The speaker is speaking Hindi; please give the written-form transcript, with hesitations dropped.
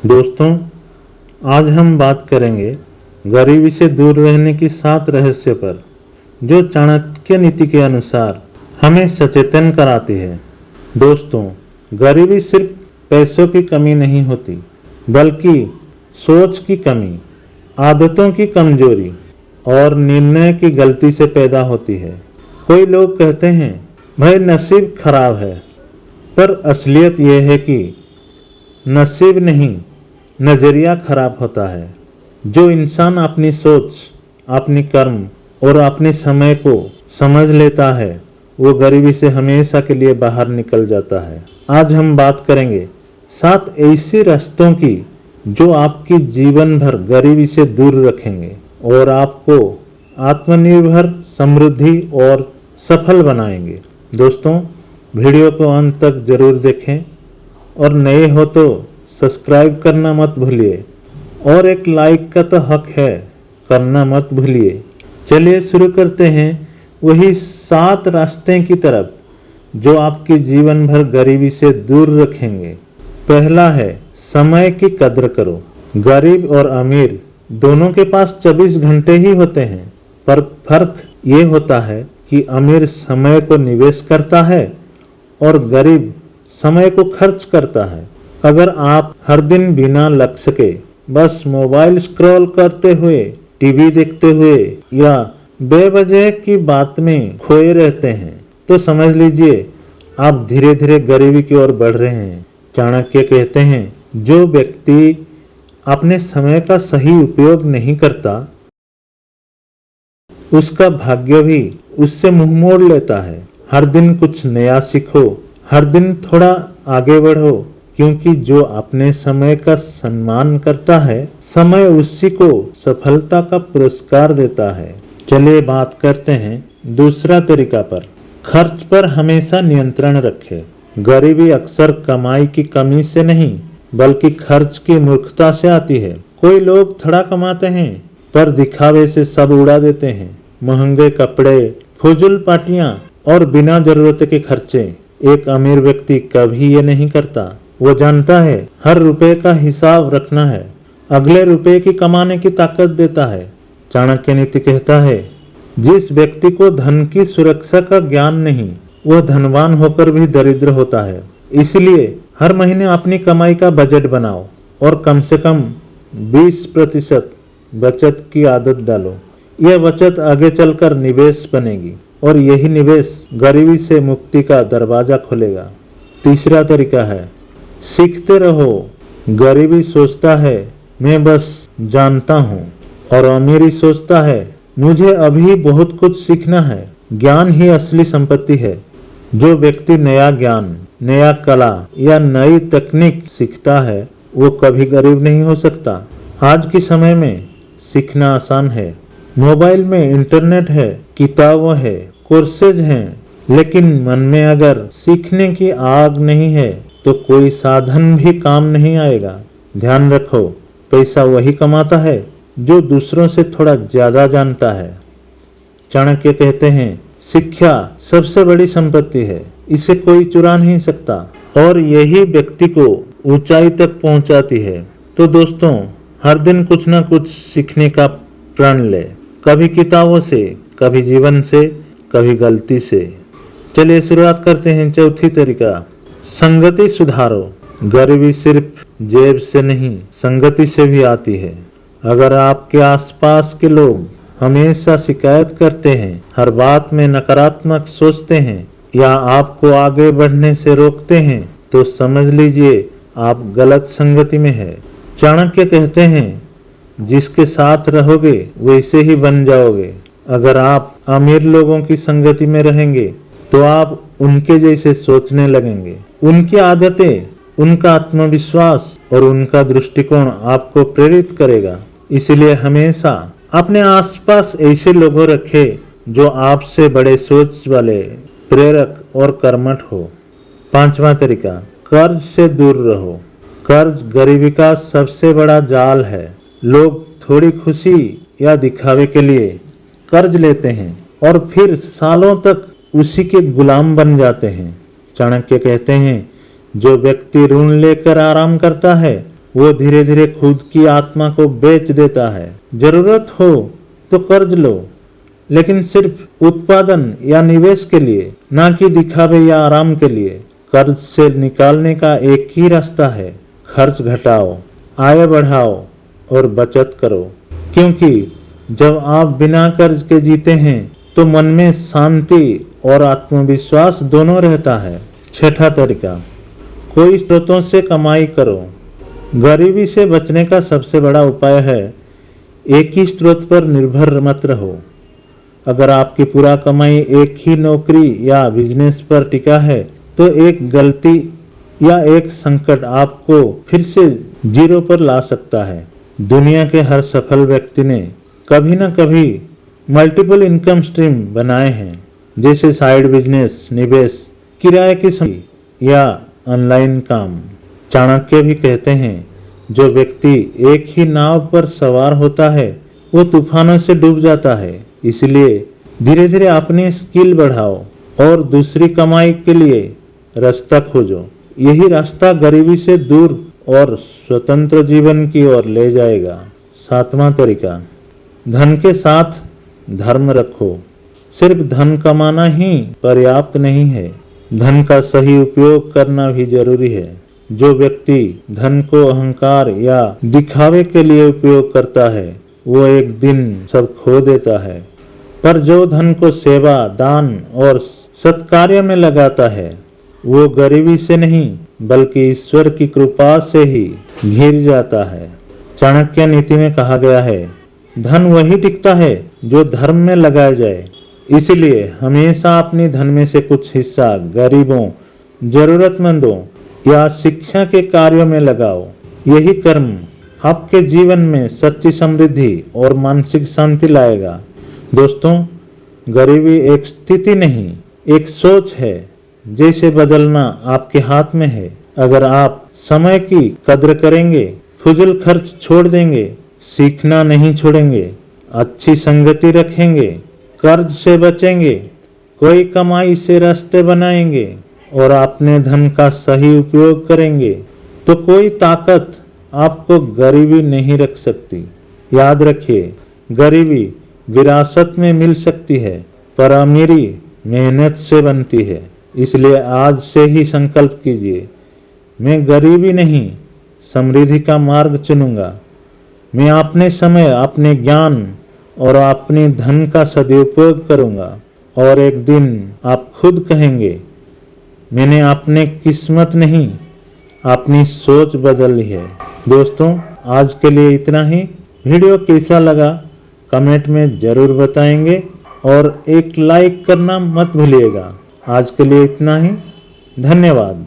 दोस्तों, आज हम बात करेंगे गरीबी से दूर रहने की 7 रहस्य पर, जो चाणक्य नीति के अनुसार हमें सचेतन कराती है। दोस्तों, गरीबी सिर्फ पैसों की कमी नहीं होती, बल्कि सोच की कमी, आदतों की कमजोरी और निर्णय की गलती से पैदा होती है। कोई लोग कहते हैं भाई नसीब खराब है, पर असलियत यह है कि नसीब नहीं, नजरिया खराब होता है। जो इंसान अपनी सोच, अपनी कर्म और अपने समय को समझ लेता है, वो गरीबी से हमेशा के लिए बाहर निकल जाता है। आज हम बात करेंगे 7 ऐसे रास्तों की जो आपकी जीवन भर गरीबी से दूर रखेंगे और आपको आत्मनिर्भर, समृद्धि और सफल बनाएंगे। दोस्तों, वीडियो को अंत तक जरूर देखें और नए हो तो सब्सक्राइब करना मत भूलिए और एक लाइक का तो हक है, करना मत भूलिए। चलिए शुरू करते हैं वही 7 रास्ते की तरफ जो आपके जीवन भर गरीबी से दूर रखेंगे। पहला है समय की कद्र करो। गरीब और अमीर दोनों के पास 24 घंटे ही होते हैं, पर फर्क ये होता है कि अमीर समय को निवेश करता है और गरीब समय को खर्च करता है। अगर आप हर दिन बिना लक्ष्य के बस मोबाइल स्क्रॉल करते हुए, टीवी देखते हुए या बेवजह की बात में खोए रहते हैं, तो समझ लीजिए आप धीरे धीरे गरीबी की ओर बढ़ रहे हैं। चाणक्य कहते हैं, जो व्यक्ति अपने समय का सही उपयोग नहीं करता, उसका भाग्य भी उससे मुंह मोड़ लेता है। हर दिन कुछ नया सीखो, हर दिन थोड़ा आगे बढ़ो, क्योंकि जो अपने समय का सम्मान करता है, समय उसी को सफलता का पुरस्कार देता है। चलिए बात करते हैं दूसरा तरीका पर। खर्च पर हमेशा नियंत्रण रखें। गरीबी अक्सर कमाई की कमी से नहीं, बल्कि खर्च की मूर्खता से आती है। कोई लोग थोड़ा कमाते हैं, पर दिखावे से सब उड़ा देते हैं। महंगे कपड़े, फुजूल पार्टियां और बिना जरूरत के खर्चे। एक अमीर व्यक्ति कभी ये नहीं करता। वो जानता है हर रुपए का हिसाब रखना है, अगले रुपए की कमाने की ताकत देता है। चाणक्य नीति कहता है, जिस व्यक्ति को धन की सुरक्षा का ज्ञान नहीं, वह धनवान होकर भी दरिद्र होता है। इसलिए हर महीने अपनी कमाई का बजट बनाओ और कम से कम 20% बचत की आदत डालो। यह बचत आगे चलकर निवेश बनेगी और यही निवेश गरीबी से मुक्ति का दरवाजा खोलेगा। तीसरा तरीका है सीखते रहो। गरीबी सोचता है मैं बस जानता हूँ, और अमीरी सोचता है मुझे अभी बहुत कुछ सीखना है। ज्ञान ही असली संपत्ति है। जो व्यक्ति नया ज्ञान, नया कला या नई तकनीक सीखता है, वो कभी गरीब नहीं हो सकता। आज के समय में सीखना आसान है। मोबाइल में इंटरनेट है, किताबें है, कोर्सेज हैं, लेकिन मन में अगर सीखने की आग नहीं है, तो कोई साधन भी काम नहीं आएगा। ध्यान रखो, पैसा वही कमाता है जो दूसरों से थोड़ा ज्यादा जानता है। चाणक्य कहते हैं, शिक्षा सबसे बड़ी संपत्ति है, इसे कोई चुरा नहीं सकता, और यही व्यक्ति को ऊंचाई तक पहुंचाती है। तो दोस्तों, हर दिन कुछ ना कुछ सीखने का प्रण ले, कभी किताबों से, कभी जीवन से, कभी गलती से। चलिए शुरुआत करते हैं चौथी तरीका, संगति सुधारो। गरीबी सिर्फ जेब से नहीं, संगति से भी आती है। अगर आपके आसपास के लोग हमेशा शिकायत करते हैं, हर बात में नकारात्मक सोचते हैं या आपको आगे बढ़ने से रोकते हैं, तो समझ लीजिए आप गलत संगति में हैं। चाणक्य कहते हैं, जिसके साथ रहोगे वैसे ही बन जाओगे। अगर आप अमीर लोगों की संगति में रहेंगे, तो आप उनके जैसे सोचने लगेंगे। उनकी आदतें, उनका आत्मविश्वास और उनका दृष्टिकोण आपको प्रेरित करेगा। इसलिए हमेशा अपने आसपास ऐसे लोगों रखें जो आपसे बड़े सोच वाले, प्रेरक और कर्मठ हो। पांचवा तरीका, कर्ज से दूर रहो। कर्ज गरीबी का सबसे बड़ा जाल है। लोग थोड़ी खुशी या दिखावे के लिए कर्ज लेते हैं और फिर सालों तक उसी के गुलाम बन जाते हैं। चाणक्य कहते हैं, जो व्यक्ति ऋण लेकर आराम करता है, वो धीरे धीरे खुद की आत्मा को बेच देता है। जरूरत हो तो कर्ज लो, लेकिन सिर्फ उत्पादन या निवेश के लिए, ना कि दिखावे या आराम के लिए। कर्ज से निकालने का एक ही रास्ता है, खर्च घटाओ, आय बढ़ाओ और बचत करो। क्योंकि जब आप बिना कर्ज के जीते हैं तो मन में शांति और आत्मविश्वास दोनों रहता है। छठा तरीका, कोई स्रोतों से कमाई करो। गरीबी से बचने का सबसे बड़ा उपाय है एक ही स्रोत पर निर्भर मत रहो। अगर आपकी पूरा कमाई एक ही नौकरी या बिजनेस पर टिका है तो एक गलती या एक संकट आपको फिर से जीरो पर ला सकता है। दुनिया के हर सफल व्यक्ति ने कभी न कभी मल्टीपल इनकम स्ट्रीम बनाए हैं, जैसे साइड बिजनेस, निवेश, किराए की संपत्ति या ऑनलाइन काम। चाणक्य भी कहते हैं, जो व्यक्ति एक ही नाव पर सवार होता है वो तूफानों से डूब जाता है। इसलिए धीरे धीरे अपनी स्किल बढ़ाओ और दूसरी कमाई के लिए रास्ता खोजो। यही रास्ता गरीबी से दूर और स्वतंत्र जीवन की ओर ले जाएगा। सातवां तरीका, धन के साथ धर्म रखो। सिर्फ धन कमाना ही पर्याप्त नहीं है, धन का सही उपयोग करना भी जरूरी है। जो व्यक्ति धन को अहंकार या दिखावे के लिए उपयोग करता है वो एक दिन सब खो देता है, पर जो धन को सेवा, दान और सत्कार्य में लगाता है वो गरीबी से नहीं बल्कि ईश्वर की कृपा से ही घिर जाता है। चाणक्य नीति में कहा गया है, धन वही टिकता है जो धर्म में लगाया जाए। इसलिए हमेशा अपनी धन में से कुछ हिस्सा गरीबों, जरूरतमंदों या शिक्षा के कार्यों में लगाओ। यही कर्म आपके जीवन में सच्ची समृद्धि और मानसिक शांति लाएगा। दोस्तों, गरीबी एक स्थिति नहीं, एक सोच है जिसे बदलना आपके हाथ में है। अगर आप समय की कद्र करेंगे, फुजूल खर्च छोड़ देंगे, सीखना नहीं छोड़ेंगे, अच्छी संगति रखेंगे, कर्ज से बचेंगे, कोई कमाई से रास्ते बनाएंगे और अपने धन का सही उपयोग करेंगे तो कोई ताकत आपको गरीबी नहीं रख सकती। याद रखिए, गरीबी विरासत में मिल सकती है पर अमीरी मेहनत से बनती है। इसलिए आज से ही संकल्प कीजिए, मैं गरीबी नहीं समृद्धि का मार्ग चुनूंगा। मैं अपने समय, अपने ज्ञान और अपने धन का सदुपयोग करूंगा और एक दिन आप खुद कहेंगे, मैंने अपने किस्मत नहीं अपनी सोच बदल ली है। दोस्तों, आज के लिए इतना ही। वीडियो कैसा लगा कमेंट में जरूर बताएंगे और एक लाइक करना मत भूलिएगा। आज के लिए इतना ही। धन्यवाद।